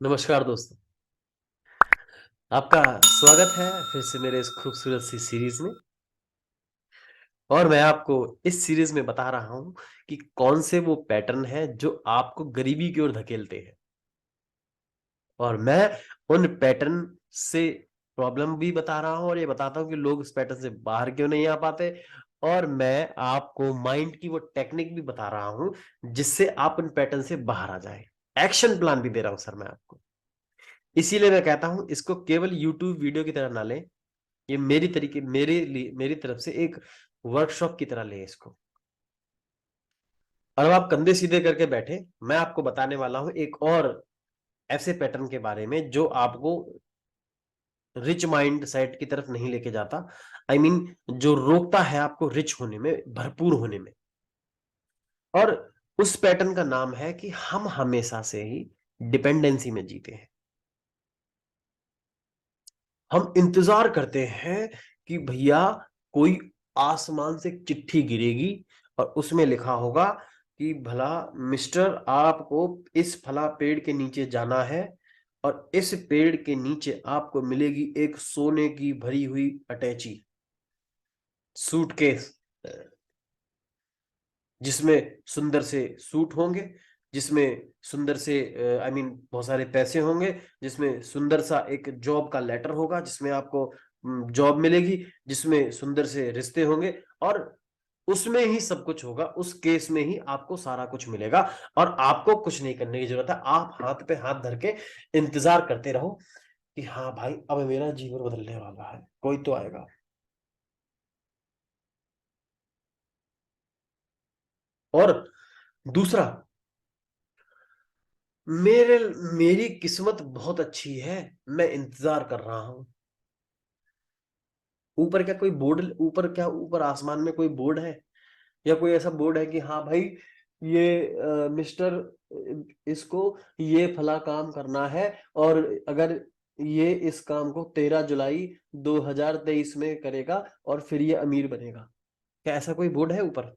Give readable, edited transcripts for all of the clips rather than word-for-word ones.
नमस्कार दोस्तों। आपका स्वागत है फिर से मेरे इस खूबसूरत सी सीरीज में। और मैं आपको इस सीरीज में बता रहा हूं कि कौन से वो पैटर्न हैं जो आपको गरीबी की ओर धकेलते हैं। और मैं उन पैटर्न से प्रॉब्लम भी बता रहा हूं और ये बताता हूं कि लोग इस पैटर्न से बाहर क्यों नहीं आ पाते। और मैं आपको माइंड की वो टेक्निक भी बता रहा हूं जिससे आप उन पैटर्न से बाहर आ जाए। एक्शन प्लान भी दे रहा हूं सर मैं आपको। इसीलिए मैं कहता हूं इसको केवल यूट्यूब वीडियो की तरह ना लें। ये मेरे लिए मेरी तरफ से एक वर्कशॉप की तरह लें इसको। और अब आप कंधे सीधे करके बैठे, मैं आपको बताने वाला हूं एक और ऐसे पैटर्न के बारे में जो आपको रिच माइंड सेट की तरफ नहीं लेके जाता। आई मीन जो रोकता है आपको रिच होने में, भरपूर होने में। और उस पैटर्न का नाम है कि हम हमेशा से ही डिपेंडेंसी में जीते हैं। हम इंतजार करते हैं कि भैया कोई आसमान से एक चिट्ठी गिरेगी और उसमें लिखा होगा कि भला मिस्टर आपको इस फला पेड़ के नीचे जाना है और इस पेड़ के नीचे आपको मिलेगी एक सोने की भरी हुई अटैची सूटकेस, जिसमें सुंदर से सूट होंगे, जिसमें सुंदर से आई मीन बहुत सारे पैसे होंगे, जिसमें सुंदर सा एक जॉब का लेटर होगा जिसमें आपको जॉब मिलेगी, जिसमें सुंदर से रिश्ते होंगे। और उसमें ही सब कुछ होगा, उस केस में ही आपको सारा कुछ मिलेगा। और आपको कुछ नहीं करने की जरूरत है, आप हाथ पे हाथ धर के इंतजार करते रहो कि हाँ भाई अब मेरा जीवन बदलने वाला है, कोई तो आएगा। और दूसरा, मेरे मेरी किस्मत बहुत अच्छी है, मैं इंतजार कर रहा हूं। ऊपर क्या कोई बोर्ड, ऊपर क्या ऊपर आसमान में कोई बोर्ड है या कोई ऐसा बोर्ड है कि हाँ भाई ये मिस्टर इसको ये फला काम करना है और अगर ये इस काम को 13 जुलाई 2023 में करेगा और फिर ये अमीर बनेगा। क्या ऐसा कोई बोर्ड है ऊपर?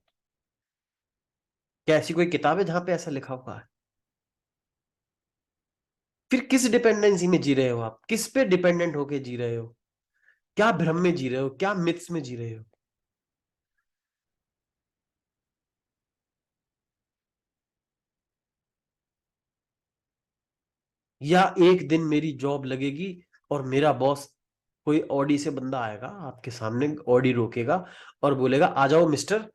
क्या ऐसी कोई किताब है जहां पे ऐसा लिखा हुआ है? फिर किस डिपेंडेंसी में जी रहे हो आप? किस पे डिपेंडेंट होके जी रहे हो? क्या भ्रम में जी रहे हो? क्या मिथ्स में जी रहे हो? या एक दिन मेरी जॉब लगेगी और मेरा बॉस, कोई ऑडी से बंदा आएगा आपके सामने, ऑडी रोकेगा और बोलेगा आ जाओ मिस्टर,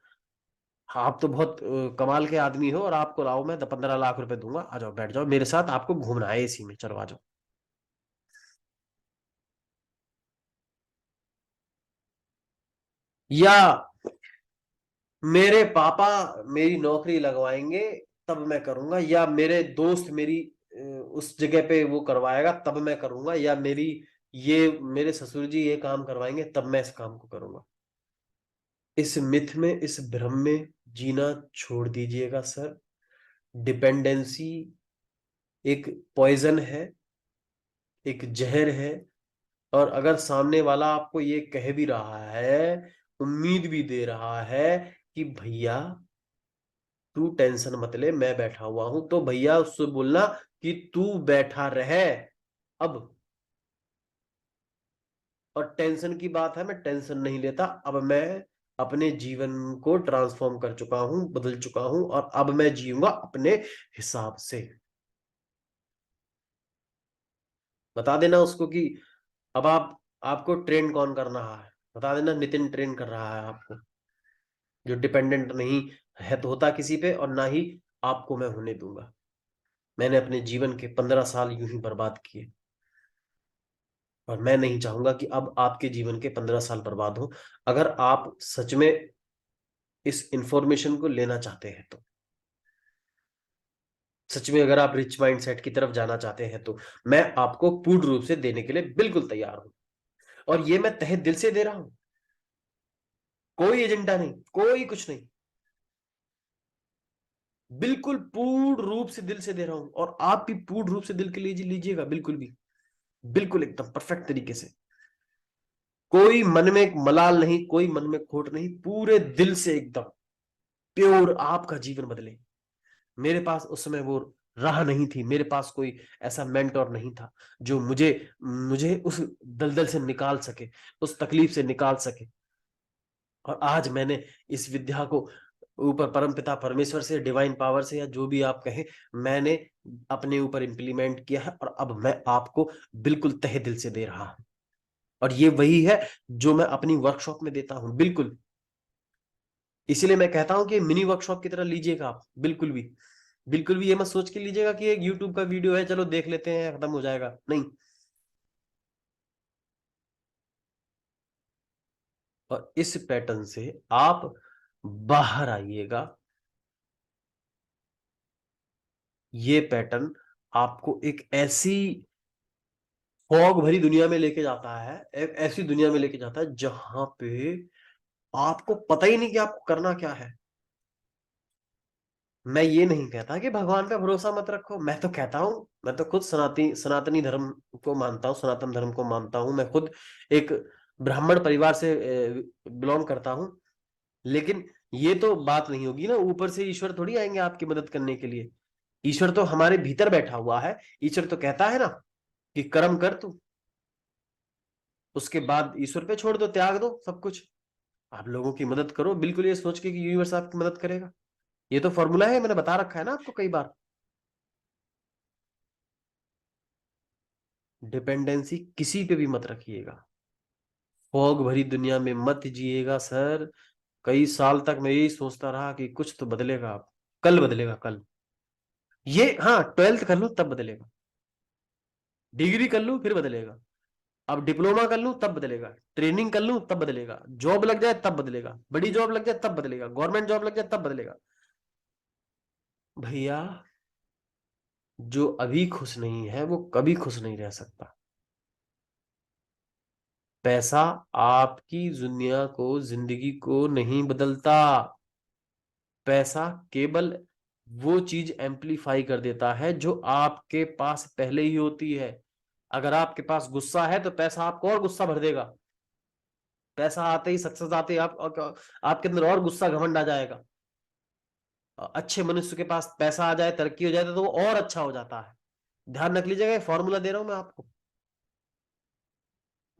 आप तो बहुत कमाल के आदमी हो और आपको लाओ मैं 15 लाख रुपए दूंगा, आ जाओ बैठ जाओ मेरे साथ, आपको घूमना है एसी में, चलो आ जाओ। या मेरे पापा मेरी नौकरी लगवाएंगे तब मैं करूंगा, या मेरे दोस्त मेरी उस जगह पे वो करवाएगा तब मैं करूंगा, या मेरे ससुर जी ये काम करवाएंगे तब मैं इस काम को करूंगा। इस मिथ में, इस भ्रम में जीना छोड़ दीजिएगा सर। डिपेंडेंसी एक पॉइजन है, एक जहर है। और अगर सामने वाला आपको ये कह भी रहा है, उम्मीद भी दे रहा है कि भैया तू टेंशन मत ले मैं बैठा हुआ हूं, तो भैया उससे बोलना कि तू बैठा रहे अब। और टेंशन की बात है, मैं टेंशन नहीं लेता, अब मैं अपने जीवन को ट्रांसफॉर्म कर चुका हूं, बदल चुका हूं और अब मैं जीऊंगा अपने हिसाब से। बता देना उसको कि अब आपको ट्रेन कौन कर रहा है, बता देना नितिन ट्रेन कर रहा है आपको, जो डिपेंडेंट नहीं है तो होता किसी पे, और ना ही आपको मैं होने दूंगा। मैंने अपने जीवन के 15 साल यूं ही बर्बाद किए और मैं नहीं चाहूंगा कि अब आपके जीवन के 15 साल बर्बाद हो। अगर आप सच में इस इंफॉर्मेशन को लेना चाहते हैं तो, सच में अगर आप रिच माइंडसेट की तरफ जाना चाहते हैं तो मैं आपको पूर्ण रूप से देने के लिए बिल्कुल तैयार हूं। और ये मैं तहे दिल से दे रहा हूं, कोई एजेंडा नहीं, कोई कुछ नहीं, बिल्कुल पूर्ण रूप से दिल से दे रहा हूं। और आप भी पूर्ण रूप से दिल के लीजिएगा, बिल्कुल भी, बिल्कुल एकदम परफेक्ट तरीके से। कोई मन में मलाल नहीं, कोई मन में खोट नहीं, पूरे दिल से एकदम प्योर आपका जीवन बदले। मेरे पास उस समय वो राह नहीं थी, मेरे पास कोई ऐसा मेंटोर नहीं था जो मुझे मुझे उस दलदल से निकाल सके, उस तकलीफ से निकाल सके। और आज मैंने इस विद्या को ऊपर परमपिता परमेश्वर से, डिवाइन पावर से, या जो भी आप कहें, मैंने अपने ऊपर इंप्लीमेंट किया है, और अब मैं आपको बिल्कुल तहे दिल से दे रहा हूं। और ये वही है जो मैं अपनी वर्कशॉप में देता हूं, बिल्कुल। इसीलिए मैं कहता हूं कि मिनी वर्कशॉप की तरह लीजिएगा आप, बिल्कुल भी। बिल्कुल भी ये मत सोच के लीजिएगा कि एक यूट्यूब का वीडियो है, चलो देख लेते हैं, खत्म हो जाएगा, नहीं। और इस पैटर्न से आप बाहर आइएगा। ये पैटर्न आपको एक ऐसी फॉग भरी दुनिया में लेके जाता है, एक ऐसी दुनिया में लेके जाता है जहां पे आपको पता ही नहीं कि आपको करना क्या है। मैं ये नहीं कहता कि भगवान पे भरोसा मत रखो, मैं तो कहता हूं, मैं तो खुद सनातनी धर्म को मानता हूं, सनातन धर्म को मानता हूं। मैं खुद एक ब्राह्मण परिवार से बिलोंग करता हूं। लेकिन ये तो बात नहीं होगी ना, ऊपर से ईश्वर थोड़ी आएंगे आपकी मदद करने के लिए। ईश्वर तो हमारे भीतर बैठा हुआ है। ईश्वर तो कहता है ना कि कर्म कर तू, उसके बाद ईश्वर पे छोड़ दो, त्याग दो सब कुछ। आप लोगों की मदद करो, बिल्कुल ये सोच के कि यूनिवर्स आपकी मदद करेगा। ये तो फॉर्मूला है, मैंने बता रखा है ना आपको कई बार। डिपेंडेंसी किसी पे भी मत रखिएगा। फॉग भरी दुनिया में मत जिएगा सर। कई साल तक मैं यही सोचता रहा कि कुछ तो बदलेगा, अब कल बदलेगा, कल। ये हाँ, 12th कर लूं तब बदलेगा, डिग्री कर लूं फिर बदलेगा, अब डिप्लोमा कर लूं तब बदलेगा, ट्रेनिंग कर लूं तब बदलेगा, जॉब लग जाए तब बदलेगा, बड़ी जॉब लग जाए तब बदलेगा, गवर्नमेंट जॉब लग जाए तब बदलेगा। भैया, जो अभी खुश नहीं है वो कभी खुश नहीं रह सकता। पैसा आपकी दुनिया को, जिंदगी को नहीं बदलता। पैसा केवल वो चीज एम्पलीफाई कर देता है जो आपके पास पहले ही होती है। अगर आपके पास गुस्सा है तो पैसा आपको और गुस्सा भर देगा। पैसा आते ही, सक्सेस आते ही आपके अंदर और गुस्सा घमंड आ जाएगा। अच्छे मनुष्य के पास पैसा आ जाए, तरक्की हो जाए, तो वो और अच्छा हो जाता है। ध्यान रख लीजिएगा, फॉर्मूला दे रहा हूं मैं आपको।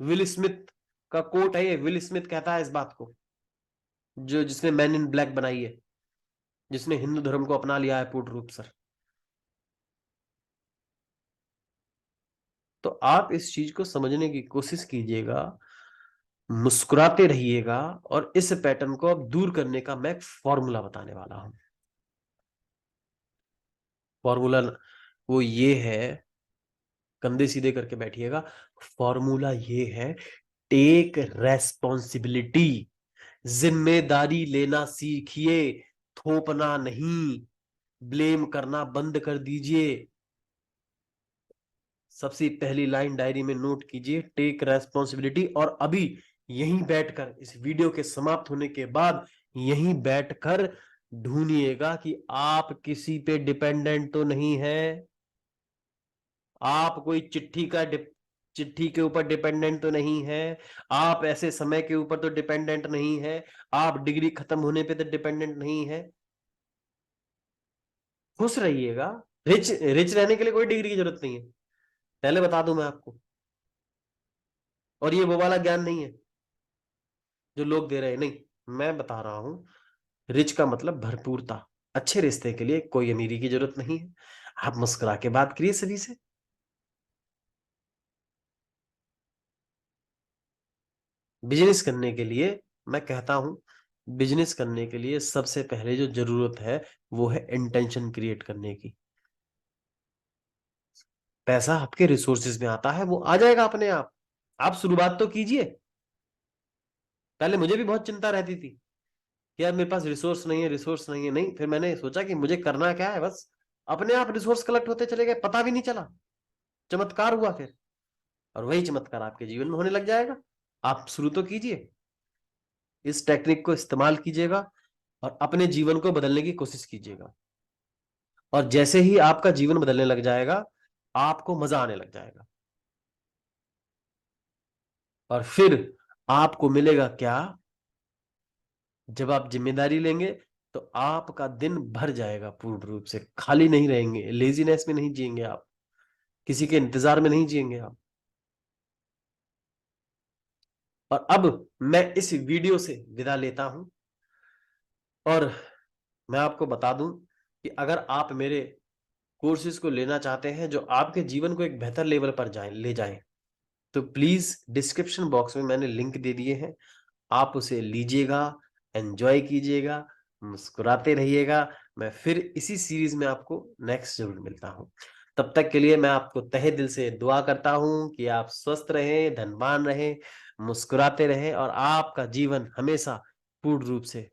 विल स्मिथ का कोट है ये। विल स्मिथ कहता है इस बात को, जो जिसने मैन इन ब्लैक बनाई है, जिसने हिंदू धर्म को अपना लिया है पूर्ण रूप से। तो आप इस चीज को समझने की कोशिश कीजिएगा, मुस्कुराते रहिएगा, और इस पैटर्न को अब दूर करने का मैं एक फॉर्मूला बताने वाला हूं। फॉर्मूला वो ये है, कंधे सीधे करके बैठिएगा। फॉर्मूला ये है, टेक रेस्पॉन्सिबिलिटी। जिम्मेदारी लेना सीखिए, थोपना नहीं। ब्लेम करना बंद कर दीजिए। सबसे पहली लाइन डायरी में नोट कीजिए, टेक रेस्पॉन्सिबिलिटी। और अभी यहीं बैठकर, इस वीडियो के समाप्त होने के बाद यहीं बैठकर ढूंढिएगा कि आप किसी पे डिपेंडेंट तो नहीं है। आप कोई चिट्ठी के ऊपर डिपेंडेंट तो नहीं है। आप ऐसे समय के ऊपर तो डिपेंडेंट नहीं है। आप डिग्री खत्म होने पे तो डिपेंडेंट नहीं है। खुश रहिएगा। रिच रिच रहने के लिए कोई डिग्री की जरूरत नहीं है, पहले बता दूं मैं आपको। और ये वो वाला ज्ञान नहीं है जो लोग दे रहे हैं, नहीं। मैं बता रहा हूं, रिच का मतलब भरपूरता। अच्छे रिश्ते के लिए कोई अमीरी की जरूरत नहीं है। आप मुस्कुरा के बात करिए सभी से। बिजनेस करने के लिए मैं कहता हूं, बिजनेस करने के लिए सबसे पहले जो जरूरत है वो है इंटेंशन क्रिएट करने की। पैसा आपके रिसोर्सेज में आता है, वो आ जाएगा अपने आप। आप शुरुआत तो कीजिए। पहले मुझे भी बहुत चिंता रहती थी कि यार मेरे पास रिसोर्स नहीं है, रिसोर्स नहीं है, नहीं। फिर मैंने सोचा कि मुझे करना क्या है, बस अपने आप रिसोर्स कलेक्ट होते चले गए, पता भी नहीं चला। चमत्कार हुआ फिर। और वही चमत्कार आपके जीवन में होने लग जाएगा। आप शुरू तो कीजिए, इस टेक्निक को इस्तेमाल कीजिएगा, और अपने जीवन को बदलने की कोशिश कीजिएगा। और जैसे ही आपका जीवन बदलने लग जाएगा, आपको मजा आने लग जाएगा। और फिर आपको मिलेगा क्या, जब आप जिम्मेदारी लेंगे तो आपका दिन भर जाएगा पूर्ण रूप से, खाली नहीं रहेंगे, लेजीनेस में नहीं जिएंगे आप, किसी के इंतजार में नहीं जिएंगे आप। और अब मैं इस वीडियो से विदा लेता हूं, और मैं आपको बता दूं कि अगर आप मेरे कोर्सेज को लेना चाहते हैं जो आपके जीवन को एक बेहतर लेवल पर ले जाएं, तो प्लीज डिस्क्रिप्शन बॉक्स में मैंने लिंक दे दिए हैं, आप उसे लीजिएगा, एंजॉय कीजिएगा, मुस्कुराते रहिएगा। मैं फिर इसी सीरीज में आपको नेक्स्ट जरूर मिलता हूं। तब तक के लिए मैं आपको तहे दिल से दुआ करता हूं कि आप स्वस्थ रहें, धनवान रहें, मुस्कुराते रहें और आपका जीवन हमेशा पूर्ण रूप से